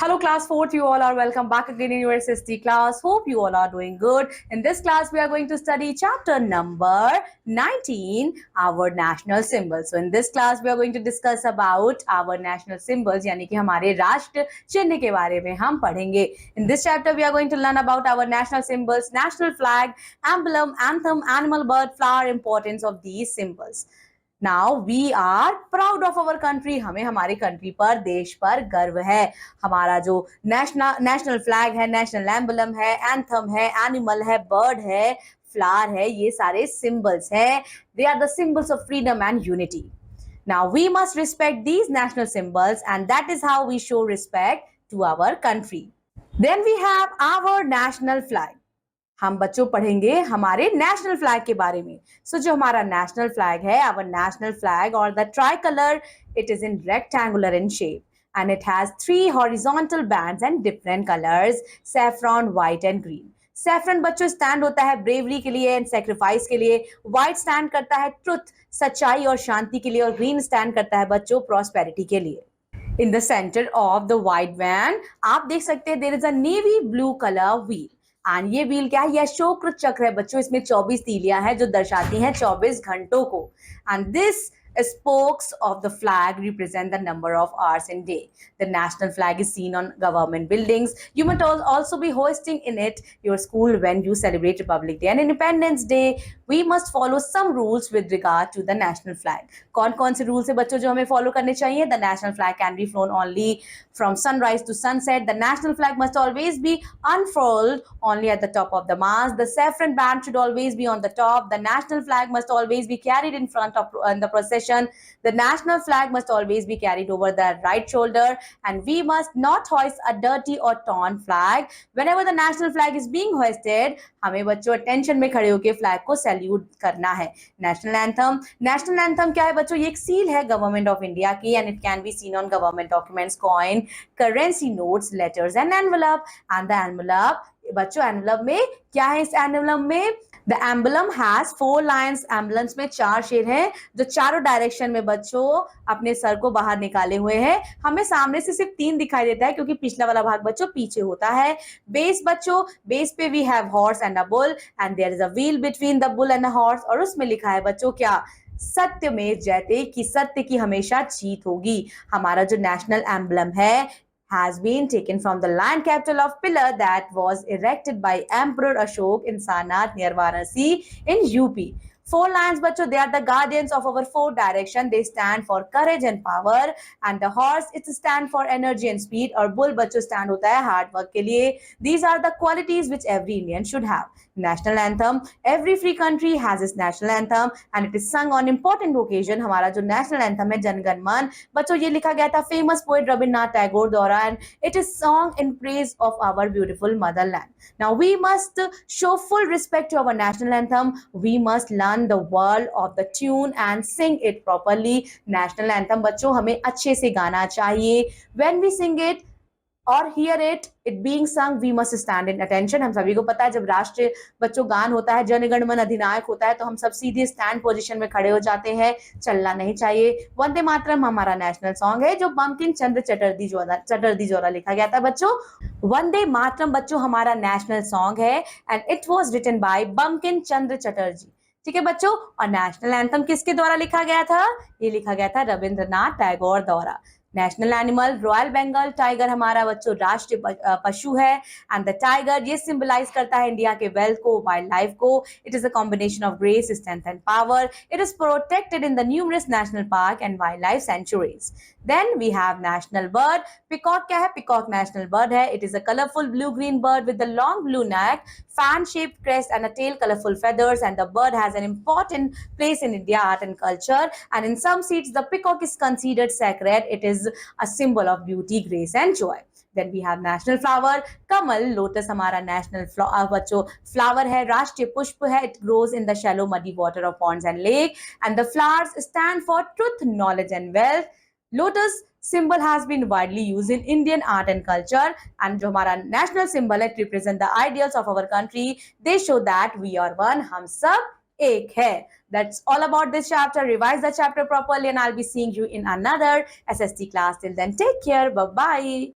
Hello class 4th, you all are welcome back again in your SST class. Hope you all are doing good. In this class, we are going to study chapter number 19, our national symbols. So in this class, we are going to discuss about our national symbols, यानी कि हमारे राष्ट्र चिन्ह के बारे में हम पढ़ेंगे. In this chapter, we are going to learn about our national symbols, national flag, emblem, anthem, animal, bird, flower, importance of these symbols. Now we are proud of our country. हमें हमारी कंट्री पर, देश पर गर्व है. हमारा जो national flag है, नेशनल एम्बलम है, एंथम है, एनिमल है, बर्ड है, फ्लावर है, ये सारे सिंबल्स हैं. They are the symbols of freedom and unity. Now we must respect these national symbols and that is how we show respect to our country. Then we have our national flag. हम बच्चों पढ़ेंगे हमारे national flag के बारे में. सो जो हमारा national flag है, आवर नेशनल फ्लैग और the try colour, it is in rectangular in shape and it has 3 horizontal bands and different colours, saffron, white and green. Saffron बच्चों स्टैंड होता है ब्रेवरी के लिए एंड सैक्रिफाइस के लिए. White stand करता है ट्रुथ, सच्चाई और शांति के लिए. और ग्रीन स्टैंड करता है बच्चों प्रॉस्पेरिटी के लिए. In the centre of the white band आप देख सकते हैं there is a navy blue colour wheel. And ये व्हील क्या है? ये अशोक चक्र है बच्चों. इसमें 24 तीलियां हैं जो दर्शाती हैं 24 घंटों को. And this spokes of the flag represent the number of hours in day. The national flag is seen on government buildings. You might also be hoisting in it your school when you celebrate Republic Day and Independence Day. We must follow some rules with regard to the national flag. कौन-कौन से rules है बच्चों जो हमें follow करने चाहिए? The national flag can be flown only from sunrise to sunset. The national flag must always be unfurled only at the top of the mast. The saffron band should always be on the top. The national flag must always be carried in front of the procession. The national flag must always be carried over the right shoulder and we must not hoist a dirty or torn flag. Whenever the national flag is being hoisted, हमें बच्चों attention में खड़े होकर flag को salute करना है. National anthem. National anthem क्या है बच्चों? ये एक सील है गवर्नमेंट ऑफ इंडिया की and it can be seen on government documents, coin, currency notes, letters and envelope. And the envelope बच्चों, एनवलप में क्या है? इस एनवलप में The emblem has 4 lions. Emblems में 4 शेर हैं जो चारों डायरेक्शन में बच्चों अपने सर को बाहर निकाले हुए हैं. हमें सामने से सिर्फ 3 दिखाई देता है क्योंकि पिछला वाला भाग बच्चों पीछे होता है. बेस बच्चों, बेस पे we have horse and a bull and there is a wheel between the bull and the horse. और उसमें लिखा है बच्चों क्या? सत्य में जयते, कि सत्य की हमेशा जीत होगी. हमारा जो नेशनल एम्बलम है has been taken from the lion capital of Pillar that was erected by Emperor Ashok in Sarnath near Varanasi in UP. 4 lions बच्चों, they are the guardians of our 4 direction. They stand for courage and power. And the horse, it stand for energy and speed. और bull बच्चों stand होता है hard work के लिए. These are the qualities which every Indian should have. National anthem. Every free country has its national anthem and it is sung on important occasion. हमारा जो national anthem है जन गण मन बच्चों, ये लिखा गया था famous poet रविन्द्रनाथ टैगोर द्वारा and it is sung in praise of our beautiful motherland. Now we must show full respect to our national anthem. We must learn the word of the tune and sing it properly. National anthem बच्चों हमें अच्छे से गाना चाहिए. When we sing it or hear it being sung, we must stand in attention. हम सभी को पता है जब राष्ट्रीय बच्चों गान होता है, जन गण मन अधिनायक होता है, तो हम सब सीधे स्टैंड पोजीशन में खड़े हो जाते हैं. चलना नहीं चाहिए. वंदे मातरम हमारा नेशनल सॉन्ग है जो बंकिम चंद्र चटर्जी द्वारा लिखा गया था बच्चों. वंदे मातरम बच्चों हमारा नेशनल सॉन्ग है and it was written by Bankim Chandra Chatterjee. ठीक है बच्चों. और नेशनल एंथम किसके द्वारा लिखा गया था? ये लिखा गया था रविंद्रनाथ टैगोर द्वारा. National animal royal Bengal tiger हमारा बच्चों राष्ट्रीय पशु है एंड द टाइगर ये सिंबलाइज करता है इंडिया के वेल्थ को, वाइल्ड लाइफ को. It is a combination of grace, strength and power. It is protected in the numerous national park and wildlife sanctuaries. Then we have national bird. Peacock क्या है? Peacock national bird है. It is a colourful blue green bird with the long blue neck, fan shaped crest and a tail, colorful feathers, and the bird has an important place in India art and culture. And in some seats the peacock is considered sacred. It is a symbol of beauty, grace and joy. Then we have national flower. Kamal, lotus हमारा national बच्चों flower है, राष्ट्रीय पुष्प है. It grows in the shallow muddy water of ponds and lake and the flowers stand for truth, knowledge and wealth. Lotus symbol has been widely used in Indian art and culture and जो हमारा national symbol है, it represent the ideals of our country. They show that we are one, हम सब एक है. That's all about this chapter. Revise the chapter properly and I'll be seeing you in another SST class. Till then, take care. Bye-bye.